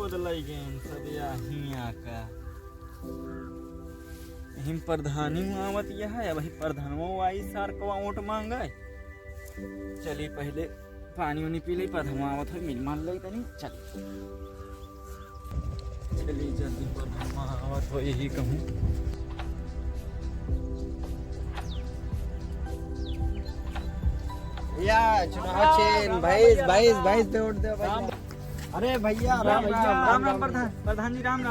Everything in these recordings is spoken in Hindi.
बदलाई गेन सब या हिया का हिम प्रधानी आवत यह है वही प्रधानवा आई सार को वोट मांगे चली पहले पानी उनी पी ली प्रधानवा आवत है मिल मान लई तनी चली जल्दी प्रधानवा आवत हो यही कहूँ या चुनाव चेन भाई पे वोट दे भाई। अरे भैया राम राम प्रधान जी राम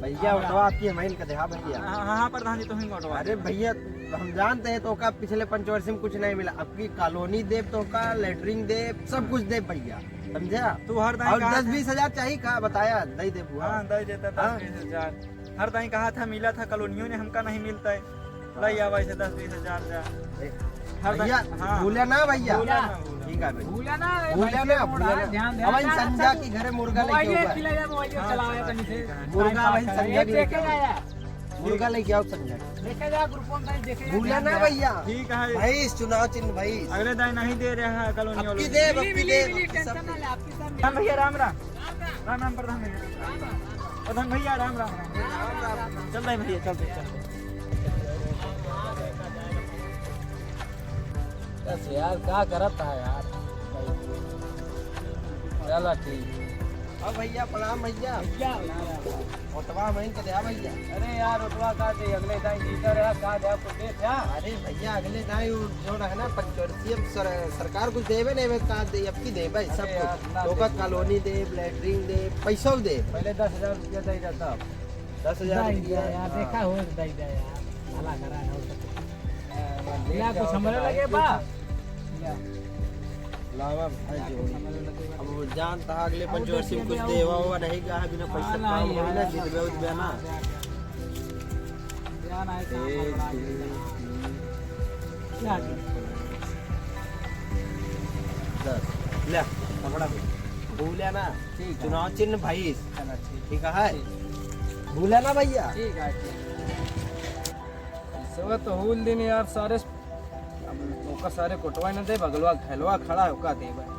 भैया उठवा आपकी महिल का देहा भैया। हाँ प्रधान जी तो ही उठवा। अरे भैया हम जानते हैं तो का पिछले पंचवर्षीय में कुछ नहीं मिला, आपकी कॉलोनी दे तो का लेटरिंग दे सब कुछ दे भैया, समझा। तू हर और 10-20 हजार चाहिए का बताया दे दे बुआ। हाँ दे देता 10-20 हजार हर दाई कहा था मिला था कॉलोनियों ने हमका नहीं मिलता है लई आवा इसे 10-20 हजार जा भैया भूले ना भैया ठीक है भूले ना अब इन संध्या की घरे मुर्गा लेके मुर्गा वही संध्या की मुर्गा लेके आओ संध्या भूले ना भैया ठीक है भाई चुनाव चिन्ह भाई अगले दाई नहीं दे रहे हैं कॉलोनी वालों भैया राम प्रधान भैया राम चल रहे भैया चलते बस यार क्या करता है यार चलो ठीक। अब भैया प्रणाम भैया ओटवा वहीं के दे भैया। अरे यार उठवा का दे अगले दाई जीता रहा का दे आपको दे क्या। अरे भैया अगले दाई जो है ना पंचवर्षीय सरकार कुछ देवे नहीं का दे अब की दे भाई सब कुछ तो का कॉलोनी दे लेटरिंग दे पैसा दे पहले 10,000 रुपया दे जाता 10,000 रुपया यार देखा हो दे दे यार भला करा ना हो कुछ समझ लगे बा लावा भाई जो अब वो जानता है अगले पंचवर्षीय में कुछ देवा हुआ नहीं गा बिना पैसा काम हो ना जितबे उतबे ना ध्यान आए क्या ले कपड़ा भूलिया ना चुनाव चिन्ह भाई ठीक है भूलिया ना भैया ठीक है सब तो हुल दिन यार सारे ओका सारे कोटवा न दे बगलवा खेलवा खड़ा होका दे भाई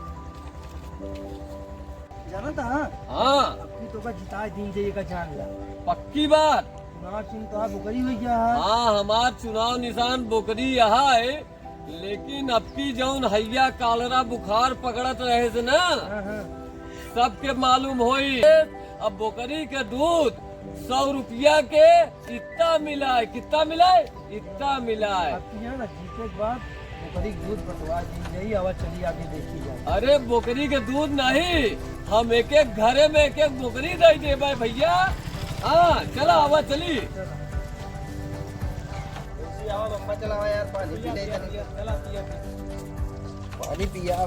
जाना था हां अपनी तो का जिता दिन जाइएगा जान ला पक्की बात चुनाव चिन्ह तो बुकरी हो गया है। हाँ हमार चुनाव निशान बोकरी यहाँ है लेकिन अब की जौन हैया कालरा बुखार पकड़त रहे से ना सबके मालूम होई अब बोकरी के दूध 100 रुपया के इतना मिला है कितना मिला है इतना मिला है। ना जीते के बाद बोकरी दूध बटवा दी जाई आवाज चली आगे देखी जाए। अरे बोकरी के दूध नहीं हम एक घरे में एक बोकरी दे दे भाई भैया। हाँ चला आवा चली आवा बम्बा चलावा यार पानी पी ले चला पिया पानी पिया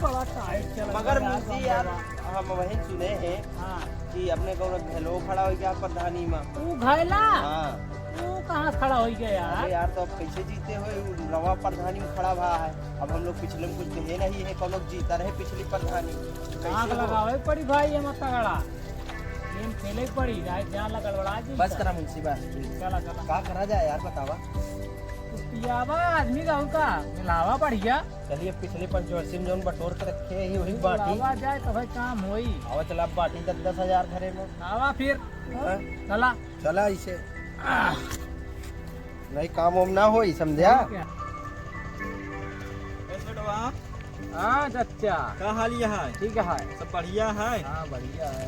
बड़ा टाइट चला मगर मुझे यार हम वही सुने हैं कि अपने को घलो खड़ा हो गया प्रधानी में तू घायला हाँ तू कहाँ खड़ा हो गया यार। अरे यार तो अब कैसे जीते हुए रवा प्रधानी में खड़ा हुआ है। अब हम लोग पिछले में कुछ दे नहीं है कौन लोग जीता रहे पिछली प्रधानी आग लगावे पड़ी भाई ये मत तगड़ा गेम खेले पड़ी राय जान लगल बड़ा जी बस करा मुंशी बात चला चला का करा जाए यार बतावा पियावा आदमी का उनका मिलावा बढ़िया चलिए पिछले पंचवर्षीय में जो बटोर के रखे ही वही बाटी मिलावा जाए तो भाई काम होई आवा चला बाटी 10,000 घरे में आवा फिर हाँ? चला चला इसे नहीं काम वाम ना हो समझा। हाँ चचा का हाल यह है ठीक है सब बढ़िया है। हाँ बढ़िया है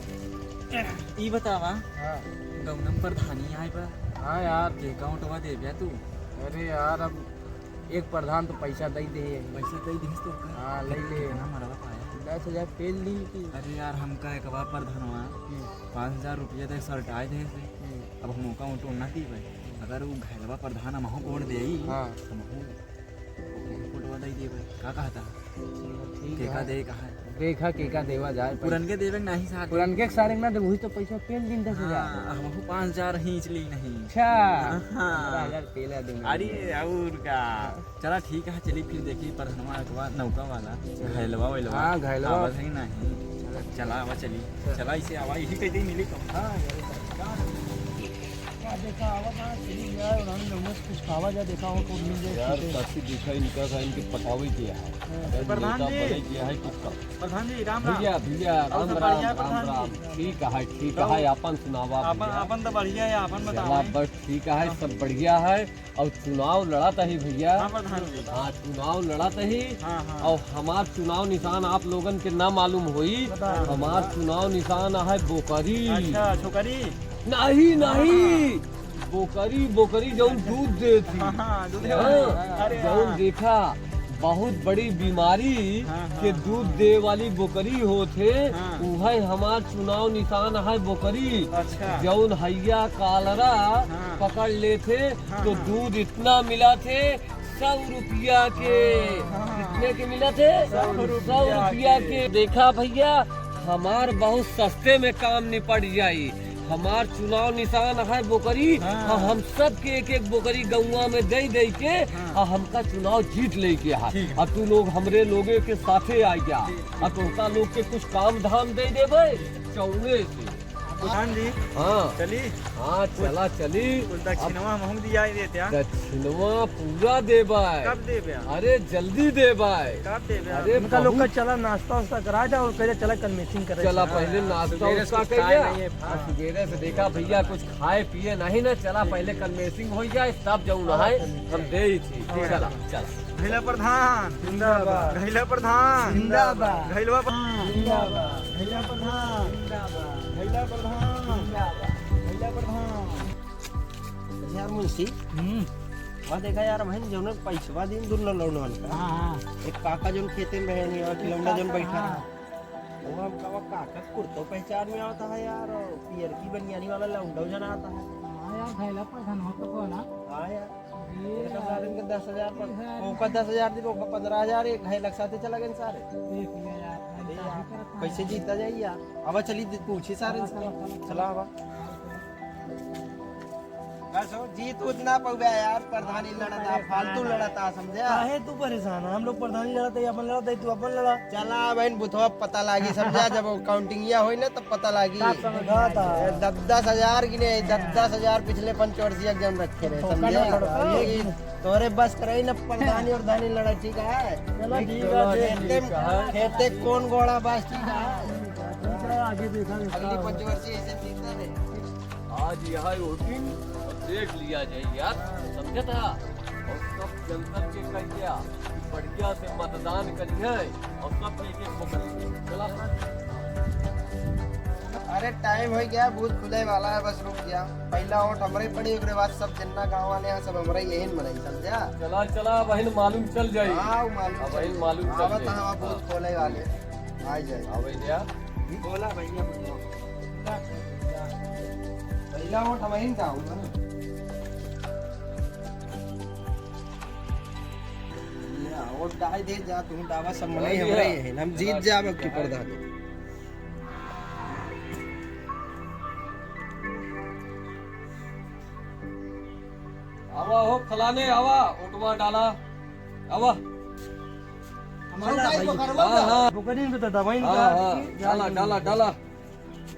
ई बतावा हाँ गौनम प्रधानी आए बा हाँ यार के अकाउंटवा दे बिया तू अरे यार अब एक प्रधान तो पैसा दे दे पैसा दे दिस तो हाँ ले ले ना मरवा पाया 10,000 तेल ली थी। अरे यार हमका एक बार प्रधानवा 5,000 रुपया दे शर्ट आए थे से अब हम का उनको ना दी भाई अगर वो घरवा प्रधान हम वोट दे हाँ हम फोटो दे दे भाई का कहता केका दे कहा देखा केका देवा जाए पुरन के देवे नहीं साथ पुरन के सारे ना तो वही तो पैसा तेल दिन 10,000 हम 5,000 खींच ली नहीं अच्छा हाँ 15,000 तेल है दिन अरे और का चला ठीक है चली फिर देखी प्रधानवा अखवा नौका वाला घैलवा वैलवा हाँ घैलवा आवाज है नहीं चला आवा चली चला इसे आवा यही कहीं मिली कम हाँ देखा आवा कहाँ चली गया उन्होंने लोगों से कुछ खावा जा देखा हो तो मिल जाए यार काफी देखा इनका था, इनके पटावे किया है, अगर प्रधान नेता जी। बने किया है किसका। प्रधान जी राम राम। भैया भैया राम तो राम बढ़िया राम प्रधान राम। जी। ठीक है अपन सुनावा अपन भैया। अपन तो बढ़िया है, अपन चला बताओ। बस ठीक है, सब बढ़िया है। और चुनाव लड़ा था ही भैया। हाँ प्रधान जी। हाँ चुनाव लड़ा था ही। हाँ हाँ। और हमार चुनाव निशान आप लोगन के ना मालूम हुई। हमार चुनाव निशान है बोकरी। अच्छा छोकरी। नहीं नहीं, बोकरी बोकरी जौन दूध देती। हाँ हाँ दूध है। हाँ, अरे जौन हाँ। देखा बहुत बड़ी बीमारी हाँ, हाँ, के दूध दे वाली बोकरी होते। हाँ। वह हमार चुनाव निशान है बोकरी। अच्छा। जौन हैया कालरा हाँ। पकड़ लेते हाँ, तो हाँ। दूध इतना मिला थे 100 रुपया के। हाँ। कितने के मिला थे? 100 100 रुपया के। देखा भैया हमार बहुत सस्ते में काम निपट जाई। हमार चुनाव निशान है बोकरी। हाँ। हम सब के एक बोकरी गौवा में दे दे के हाँ। हमका चुनाव जीत ले के है। ठीक है। अब तू लोग हमरे लोगे के साथे आ गया। ठीक। अब तुमका लोग के कुछ काम धाम दे देबे चौने से। प्रधान जी हाँ चली हाँ चला चली। कुछ दक्षिणवा हम दिया ही देते हैं। दक्षिणवा पूरा देबाई। कब देबे? अरे जल्दी देबाई। कब देबे? अरे उनका लोग का चला नाश्ता वास्ता कराया था और कहे चला कल मीटिंग करे। चला पहले नाश्ता सुबेरे उसका कुछ खाए नहीं कर है। सवेरे से देखा भैया कुछ खाए पिए नहीं ना। चला पहले कन्वेंसिंग हो जाए तब जाऊँ नहाए हम दे ही थी। चला चला। घैला प्रधान जिंदाबाद। घैला प्रधान जिंदाबाद। घैलवा प्रधान जिंदाबाद। घैला प्रधान जिंदाबाद। घैला प्रधान जिंदाबाद। घैला प्रधान। यार मुंशी वहाँ देखा यार बहन जो ने पैसवा दिन दुर्न लौंडवन का। हाँ एक काका जो खेते में रहने और लौंडा जो बैठा रहा वो हम कहा काका कुर्तो पहचान में आता है यार और पियर की बनियानी वाला लौंडा जन आता है। हाँ यार घैला प्रधान हो तो ना हाँ यार ये मेरे का सारे इनके 10,000 पर ओका 10,000 दिन ओका 15,000 एक घाई लग साथे चला गए सारे। देख लिया यार अरे मैं यार शादी करता हूँ। कैसे जीता जाए यार। अब चली पूछी सारे चला अब बस हो जीत उतना पौवा यार। प्रधानी लड़ता फालतू लड़ता समझा। काहे तू परेशान है? हम लोग प्रधानी लड़ते अपन लड़ते तू अपन लड़ा। चला बहन बुथवा पता लागी समझा। जब काउंटिंग या होई ना तब पता लागी। 10,000 गिने 10,000 पिछले पंचवर्षीय एग्जाम रखे रहे समझा। तोरे बस करे ना प्रधानी और धानी लड़ा ठीक है। खेते कौन घोड़ा बस ठीक है। आगे देखा अगली पंचवर्षीय ऐसे जीता है। आज यहाँ वोटिंग और देख लिया जाए यार। समझा था और सब जनता के कहिया कि बढ़िया से मतदान करिए और सब एक एक को करिए। चला अरे टाइम हो गया बूथ खुले वाला है बस रुक गया। पहला वोट हमारे पड़ी उसके बाद सब जिन्ना गाँव वाले हैं सब हमारे यही मनाई समझा। चला चला बहन मालूम चल जाए। हाँ वो मालूम अब वही मालूम चल आवत जाए। हाँ बूथ खोले वाले आ जाए। हाँ भैया बोला भैया पहला वोट हम ही का होगा ना। या, वोट डाल दे जा तू दावा सब मनाई हमारे ही है हम जीत जाब अब की प्रधान। आवा हो फलाने आवा ओटवा डाला आवा। हाँ हाँ बुकनी में तो दवाई हाँ हाँ डाला डाला डाला।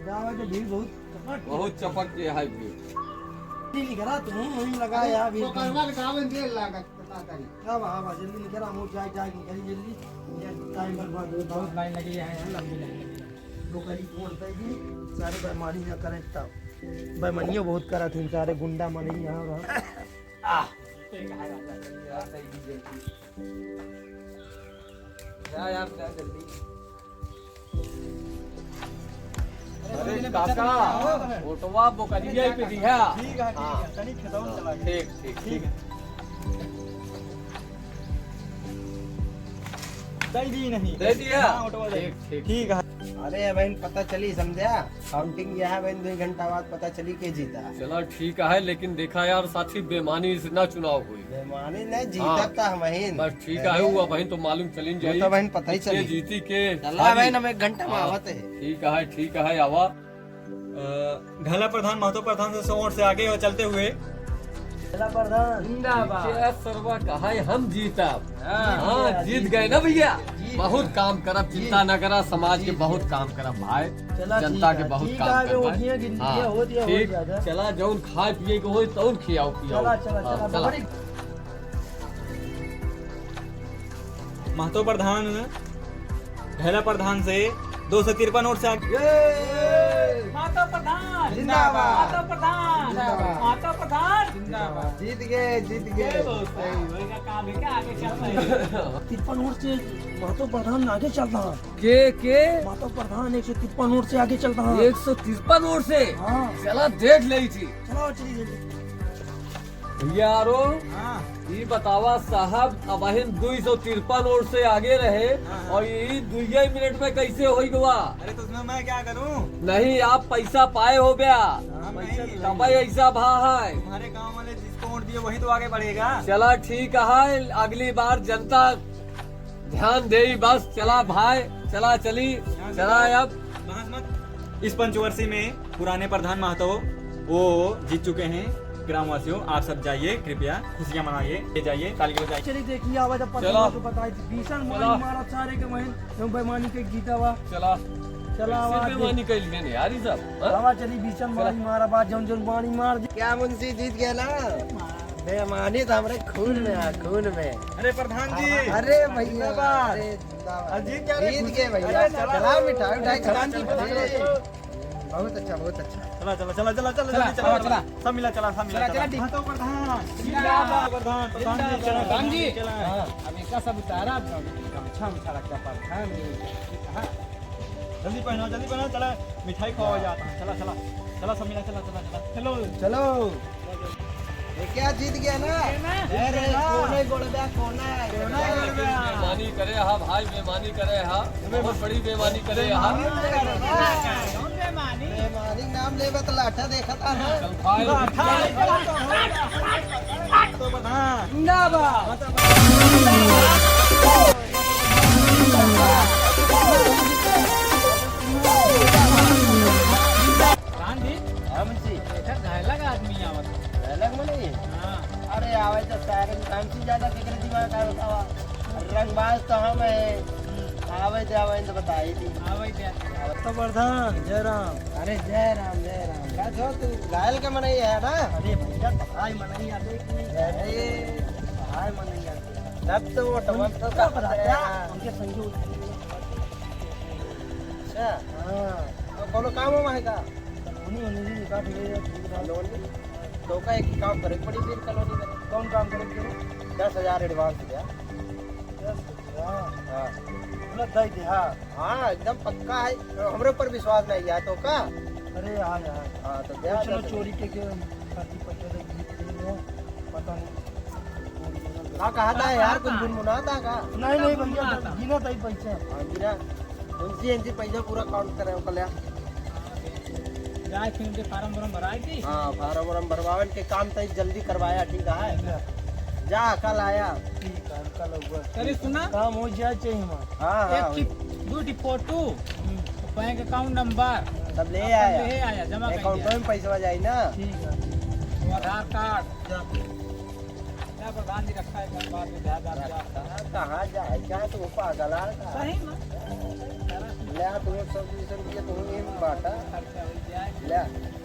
जावा के भीड़ बहुत बहुत चपक के है भी। जल्दी करा तू वही लगा यार भी करवा के कावन दे लागत पता करी। हां हां जल्दी निकला मुंह जाए जाए करी जल्दी टाइम बर्बाद हो। बहुत लाइन लगी है लंबी लाइन लगी है। लोकली बोलते ही सारे बेईमानी ना करे तब बेईमानियों बहुत करा थी सारे गुंडा मनी यहां रहा। यार जल्दी। अरे काका ओटवा बोकरिया पे दिया। ठीक है तनी खेतों में चला गया। ठीक ठीक ठीक दे दी नहीं दे दिया। हाँ, ऑटो वाले। ठीक ठीक ठीक है। अरे बहन पता चली समझा। काउंटिंग यह है बहन 2 घंटा बाद पता चली के जीता। चला ठीक है लेकिन देखा यार साथी बेमानी से ना चुनाव हुई। बेईमानी नहीं जीता था हम ही। बस ठीक है हुआ बहन तो मालूम चलिन वो जाई। तो बहन पता ही के चली। जीती के चला बहन हम 1 घंटा में आवत है। ठीक है आवा। घैला प्रधान महतो प्रधान से 100 वोट से आगे और चलते हुए क्या सरवा कहा है हम जीता। हाँ जीत गए ना भैया। बहुत काम करब, चिंता न करा, समाज के बहुत काम करब भाई, जनता के बहुत काम करब। हाँ, ठीक, चला जौन खाए पिए के हो तौन खियाओ पियाओ। हाँ, चला। महतो प्रधान ढेला प्रधान से 253 नोट से आगे माता प्रधान जिंदाबाद। माता प्रधान जिंदाबाद। माता प्रधान जिंदाबाद। जीत गए जीत गए। वही का काम है क्या आगे चल रहे हैं। 53 नोट से महतो प्रधान आगे चल रहा है। के महतो प्रधान 153 नोट से आगे चल रहा है। 153 नोट से हाँ चला देख ली थी चलो चलिए जल्दी। भैया आरो ये बतावा साहब अब 253 नोट से आगे रहे और ये 2 मिनट में कैसे हो गया। अरे तो उसमें मैं क्या करूं? नहीं आप पैसा पाए हो गया, कमाई ऐसा भा है। तुम्हारे गांव वाले जिसको वोट दिए वही तो आगे बढ़ेगा। चला ठीक है, अगली बार जनता ध्यान दे बस। चला भाई, चला चली, चला अब बहस मत। इस पंचवर्षीय में पुराने प्रधान महतो वो जीत चुके हैं। ग्रामवासियों आप सब जाइए, कृपया खुशियां मनाइए, ले जाइए, ताली बजाइए। चलिए देखिए आवाज अब चलो। पता बताई थी भीषण चलो। मारा सारे के वहीं हम बेमानी के गीता वा चला चला आवाज बेमानी कर लिए नहीं यार ये सब। हाँ? आवाज चली भीषण मारी मारा बात जौन जौन बाणी मार दी। क्या मुंशी जीत गया ना? बेमानी तो हमारे खून में है, खून में। अरे प्रधान जी, अरे भैया अरे जिंदाबाद। जीत गए, जीत गए भैया। चला मिठाई उठाई खा ली। बहुत अच्छा बहुत अच्छा। चला चला चला चला चला जल्दी चला चला सब मिला चला सब मिला चला। महतो प्रधान जिंदाबाद। प्रधान प्रधान जी चला प्रधान जी चला। अब इसका सब उतारा गमछा उठा रखा प्रधान जल्दी पहनो चला मिठाई खाओ जाता है। चला चला चला सब मिला चला चला चला चलो चलो ये क्या जीत गया ना? अरे कोने गोलबा कोना बेमानी करे हा भाई, बेमानी करे हा, बहुत बड़ी बेमानी करे हा। बेमानी नाम ले तो लाठा देखा था ना। चल खाए। तो प्रधान जिंदाबाद। प्रधान जी हाँ मुंशी ऐसा घायला का आदमी आवत अलग में नहीं। हाँ अरे आवे तो सारे काम से ज्यादा केकरे दिमाग का बतावा। रंगबाज तो हम है। आवे तो बताई थी। आवे क्या तो प्रधान जय राम। अरे जय राम जय राम। क्या छो तू घायल के मनई है ना? अरे भैया पढ़ाई मनाई आते कि अरे पढ़ाई मनाई आते तब तो वो टमाटर तो क्या पता बताया है। उनके संजू। अच्छा हाँ तो कोनो काम हो का? उन्हीं उन्हीं निकाल ले लोन तो का एक काम करे पड़ी फिर कॉलोनी में। कौन काम करेंगे? 10,000 एडवांस दिया। हाँ दई दे हाँ। हाँ एकदम पक्का है। हमरे ऊपर विश्वास नहीं है तो का? अरे हाँ यार हाँ तो दे चलो चोरी के खाती पैसे दे दिए पता नहीं का कहा था यार कुछ गुनगुना था का? नहीं नहीं भैया गिना था पैसा। हाँ गिरा उनसे पैसा पूरा काउंट करे कल्या। जाए फिर उनके फार्म वार्म भराई थी। हाँ फार्म वार्म भरवावन के काम तो जल्दी करवाया। ठीक है जा कल आया। ठीक है कल हुआ चलिए सुना काम हो जाए चाहिए हमारा। हाँ हाँ एक tip 2 photo bank account number तब ले ले आया। आया जमा कर अकाउंट दिया में पैसा जाए ना। ठीक है और आधार कार्ड क्या प्रधान जी रखा है बाद में ध्यान कहाँ जाए क्या तू पागल है का? सही ना ले आ तुम्हें 120 रुपया तुम्हें बांटा खर्चा हो जाए। ले।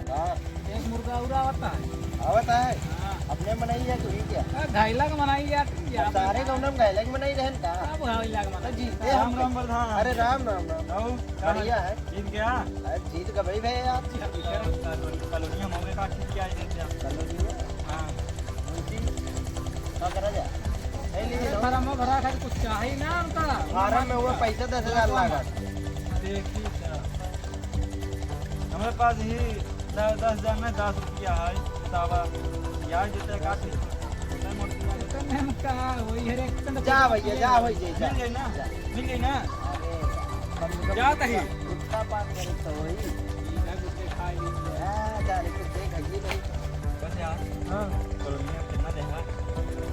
हाँ एक मुर्गा उड़ा होता है। आवत है हाँ अपने बनाई है तू ही क्या? घायला का मनाई यार सारे गाँव में गए लेकिन बनाई रहन का? अब घायला का मनाई जीते राम हम। राम प्रधान। अरे राम राम राम। आओ बढ़िया है। जीत गया। अरे जीत का भाई भाई आप कॉलोनिया मौके का ठीक किया है क्या? हाँ क्या करा जाए? नहीं ली लो। फार्म में भरा खातिर कुछ चाहिए ना उनका फार्म में हुआ पैसा 10,000 लगा। देखिए हमारे पास ही 10,000 में 10 रुपया है। बतावा यार जितने का कहा वही है रे जा भैया जा भैया जा। मिल गई ना मिल गई ना। अरे जा तही कुत्ता पान करे तो वही। हाँ जाने कुछ देख हगी नहीं। बस यार हाँ कॉलोनिया कितना देगा?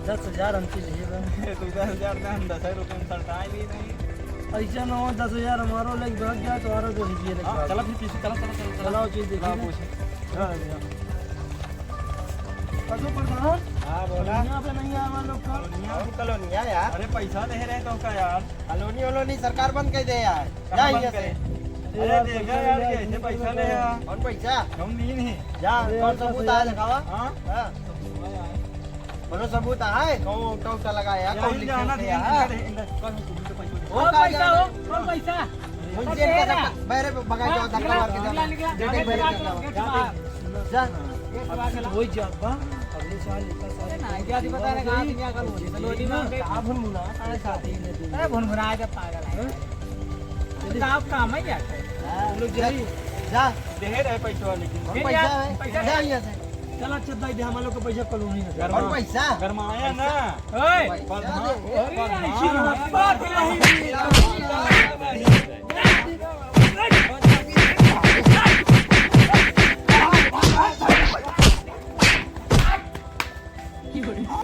10,000 हमसे लिए बन। तू 10,000 में हम 10 रुपये में सरताई ली नहीं। ऐसा ना हो 10,000 हमारा लग भाग गया तो और जो लीजिए चला फिर पीछे चला चला चला चलाओ चीज देखिए हाँ पूछे। हाँ कसो प्रधान हाँ बोला यहाँ पे नहीं आया हम लोग का कॉलोनिया यार। अरे पैसा दे रहे तो का यार। कॉलोनी वोलोनी सरकार बंद कर दे यार। जा यहाँ से। अरे देखा यार कैसे पैसा ले यार। कौन पैसा? हम नहीं नहीं। जा कौन सबूत आया दिखावा? हाँ हाँ। बोलो सबूत आए कौन टोटा लगाया कौन यही लिखा जाना है था यार? कौन पैसा हो कौन पैसा मुझे इनका धक्का बैरे पे भगा जाओ धक्का मार के जाओ। जेटे बैरे पे जाओ। जा वही जाबा अगले साल इतना साल क्या थी पता नहीं कहां दुनिया का लोनी में आप हम मुना साढ़े 7 ही ने अरे भुनभुना के पागल है आप काम है यार लोग जाइए जा दे रहे पैसा लेकिन। कौन पैसा है? जा यहाँ से। चल अच्छा दाई दे हम लोग को पैसा कॉलोनी में कौन पैसा? गरमाया ना। ओए पैसा दे। बात नहीं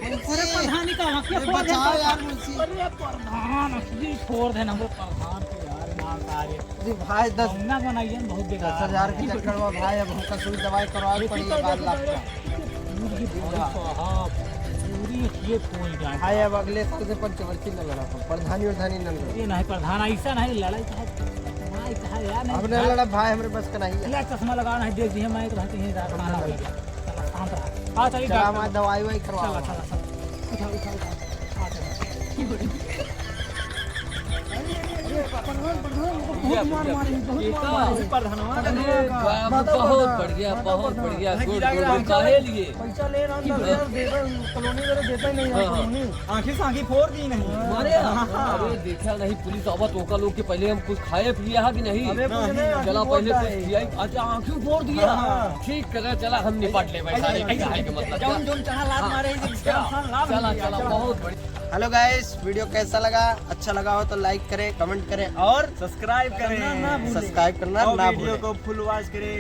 अरे प्रधान का हक अरे बचाओ यार मुझसे। अरे प्रधान असली छोड़ देना हमरे प्रधान को यार मार सारे जी भाई 10 ना बनाइए बहुत बेकार 10,000 के चक्कर में भाई अब हमका सुई दवाई करवानी पड़ी 12 लाख का। पूरी ये कोई जाए भाई अब अगले साल से पंचवर्षीय न लड़ा प्रधानी उर्धानी न लड़ा। ये नहीं प्रधान ऐसा नहीं लड़ाई चाहे यार नहीं हमने लड़ा भाई हमरे बस का नहीं है। ले चश्मा लगा नहीं देख दिए मैं तो रहते हैं रात खाना हो गया शांत रहा आ चलिए चला हमारी दवाई वाई करवा। चला चला चला उठा उठा आ चला बहुत बढ़िया गुड गुड काहे लिए पैसा ले रहा हूँ 10,000 दे रहा हूँ कॉलोनी वाले देता ही नहीं है कॉलोनी आंखें साखी फोड़ दी नहीं। अरे देखा नहीं पुलिस आवत ओका लोग के पहले हम कुछ खाए पिए है कि नहीं अबे कुछ नहीं चला पहले कुछ किया अच्छा आंखें फोड़ दिया ठीक करे चला हम निपट ले भाई सारे के मतलब जौन जौन चाह लात मारे चला चला बहुत बढ़िया। हेलो गाइस वीडियो कैसा लगा? अच्छा लगा हो तो लाइक करें कमेंट करें और सब्सक्राइब करें। सब्सक्राइब करना और ना वीडियो भूलें। को फुल वॉच करें।